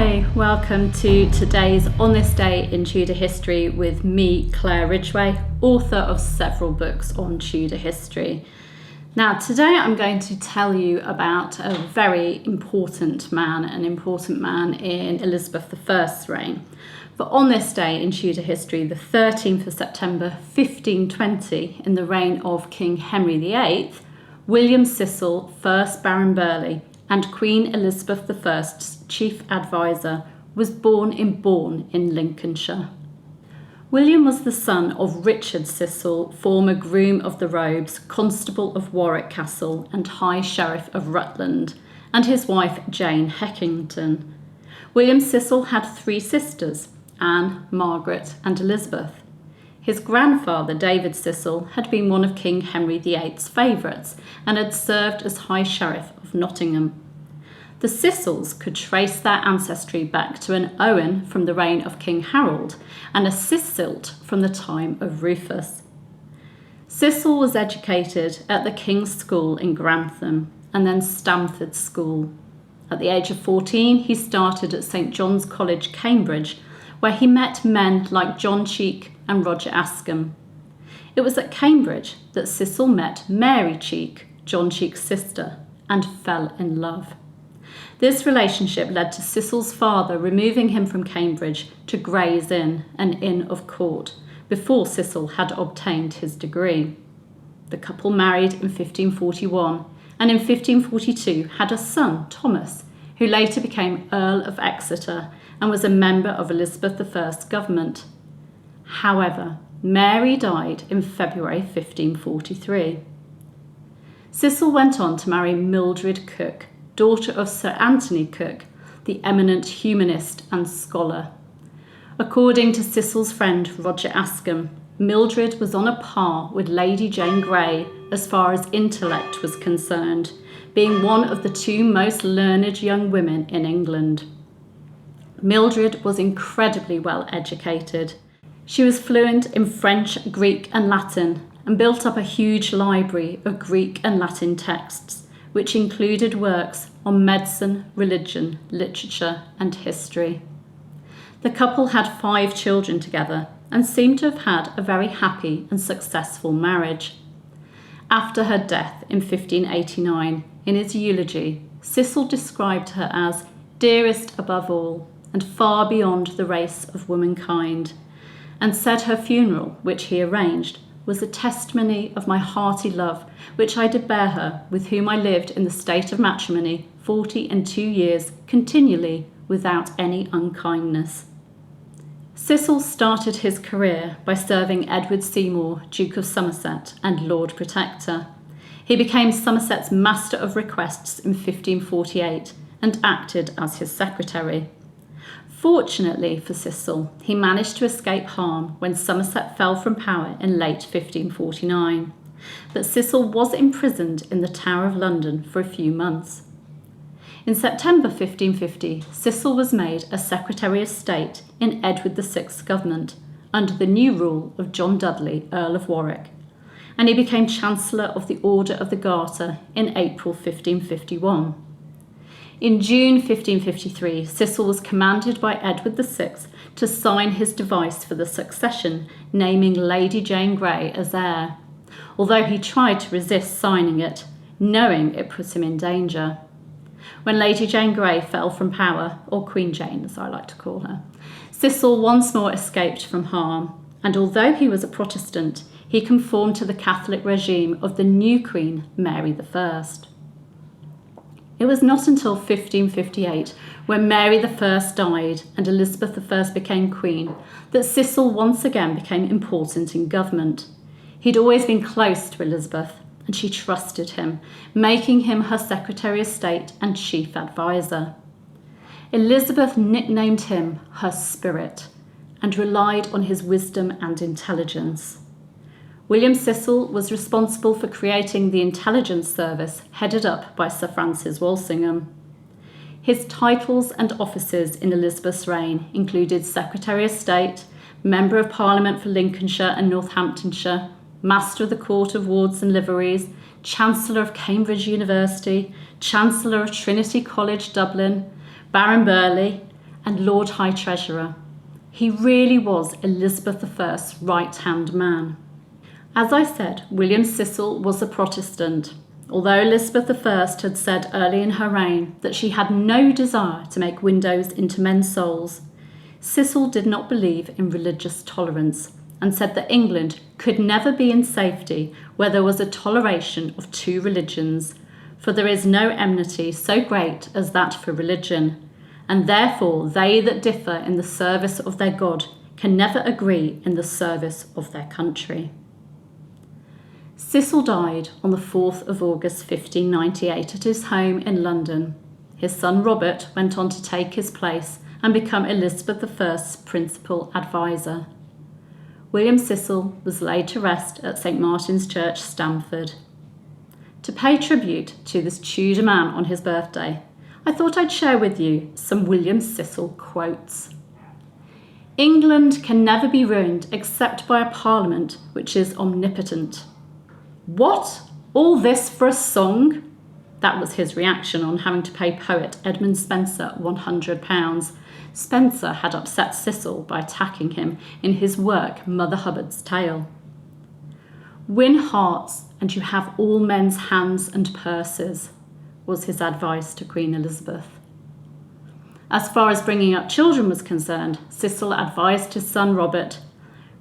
Hi, welcome to today's On This Day in Tudor History with me, Claire Ridgway, author of several books on Tudor history. Now, today I'm going to tell you about a very important man in Elizabeth I's reign. For on this day in Tudor history, the 13th of September 1520, in the reign of King Henry VIII, William Cecil, 1st Baron Burghley, and Queen Elizabeth I's chief advisor, was born in Bourne in Lincolnshire. William was the son of Richard Cecil, former Groom of the Robes, Constable of Warwick Castle and High Sheriff of Rutland, and his wife Jane Heckington. William Cecil had three sisters, Anne, Margaret and Elizabeth. His grandfather, David Cecil, had been one of King Henry VIII's favourites and had served as High Sheriff of Nottingham. The Cecils could trace their ancestry back to an Owen from the reign of King Harold and a Cecilt from the time of Rufus. Cecil was educated at the King's School in Grantham and then Stamford School. At the age of 14, he started at St John's College, Cambridge, where he met men like John Cheek and Roger Ascham. It was at Cambridge that Cecil met Mary Cheek, John Cheek's sister, and fell in love. This relationship led to Cecil's father removing him from Cambridge to Gray's Inn, an inn of court, before Cecil had obtained his degree. The couple married in 1541 and in 1542 had a son, Thomas, who later became Earl of Exeter and was a member of Elizabeth I's government. However, Mary died in February 1543. Cecil went on to marry Mildred Cooke, daughter of Sir Anthony Cooke, the eminent humanist and scholar. According to Cecil's friend Roger Ascham, Mildred was on a par with Lady Jane Grey as far as intellect was concerned, being one of the two most learned young women in England. Mildred was incredibly well educated. She was fluent in French, Greek and Latin and built up a huge library of Greek and Latin texts, which included works on medicine, religion, literature and history. The couple had 5 children together and seemed to have had a very happy and successful marriage. After her death in 1589, in his eulogy, Cecil described her as dearest above all and far beyond the race of womankind, and said her funeral, which he arranged, was a testimony of my hearty love, which I did bear her, with whom I lived in the state of matrimony 42 years continually, without any unkindness. Cecil started his career by serving Edward Seymour, Duke of Somerset and Lord Protector. He became Somerset's Master of Requests in 1548 and acted as his secretary. Fortunately for Cecil, he managed to escape harm when Somerset fell from power in late 1549, but Cecil was imprisoned in the Tower of London for a few months. In September 1550, Cecil was made a Secretary of State in Edward VI's government under the new rule of John Dudley, Earl of Warwick, and he became Chancellor of the Order of the Garter in April 1551. In June 1553, Cecil was commanded by Edward VI to sign his device for the succession, naming Lady Jane Grey as heir, although he tried to resist signing it, knowing it put him in danger. When Lady Jane Grey fell from power, or Queen Jane as I like to call her, Cecil once more escaped from harm, and although he was a Protestant, he conformed to the Catholic regime of the new Queen, Mary I. It was not until 1558, when Mary I died and Elizabeth I became Queen, that Cecil once again became important in government. He'd always been close to Elizabeth, and she trusted him, making him her Secretary of State and chief advisor. Elizabeth nicknamed him her Spirit and relied on his wisdom and intelligence. William Cecil was responsible for creating the intelligence service headed up by Sir Francis Walsingham. His titles and offices in Elizabeth's reign included Secretary of State, Member of Parliament for Lincolnshire and Northamptonshire, Master of the Court of Wards and Liveries, Chancellor of Cambridge University, Chancellor of Trinity College, Dublin, Baron Burghley, and Lord High Treasurer. He really was Elizabeth I's right-hand man. As I said, William Cecil was a Protestant. Although Elizabeth I had said early in her reign that she had no desire to make windows into men's souls, Cecil did not believe in religious tolerance and said that England could never be in safety where there was a toleration of two religions, for there is no enmity so great as that for religion, and therefore they that differ in the service of their God can never agree in the service of their country. Cecil died on the 4th of August 1598 at his home in London. His son Robert went on to take his place and become Elizabeth I's principal advisor. William Cecil was laid to rest at St Martin's Church, Stamford. To pay tribute to this Tudor man on his birthday, I thought I'd share with you some William Cecil quotes. "England can never be ruined except by a parliament which is omnipotent." "What? All this for a song?" That was his reaction on having to pay poet Edmund Spenser £100. Spenser had upset Cecil by attacking him in his work Mother Hubbard's Tale. "Win hearts and you have all men's hands and purses," was his advice to Queen Elizabeth. As far as bringing up children was concerned, Cecil advised his son Robert,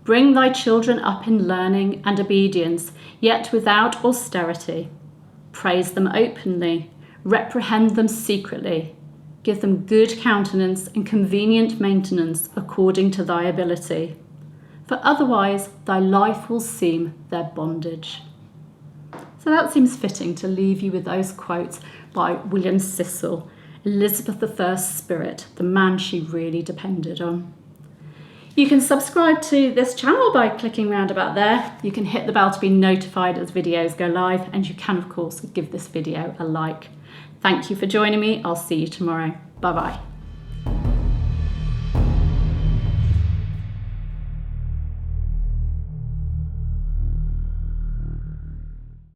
"Bring thy children up in learning and obedience, yet without austerity. Praise them openly, reprehend them secretly. Give them good countenance and convenient maintenance according to thy ability. For otherwise thy life will seem their bondage." So that seems fitting to leave you with those quotes by William Cecil, Elizabeth I's spirit, the man she really depended on. You can subscribe to this channel by clicking round about there. You can hit the bell to be notified as videos go live, and you can of course give this video a like. Thank you for joining me. I'll see you tomorrow. Bye bye.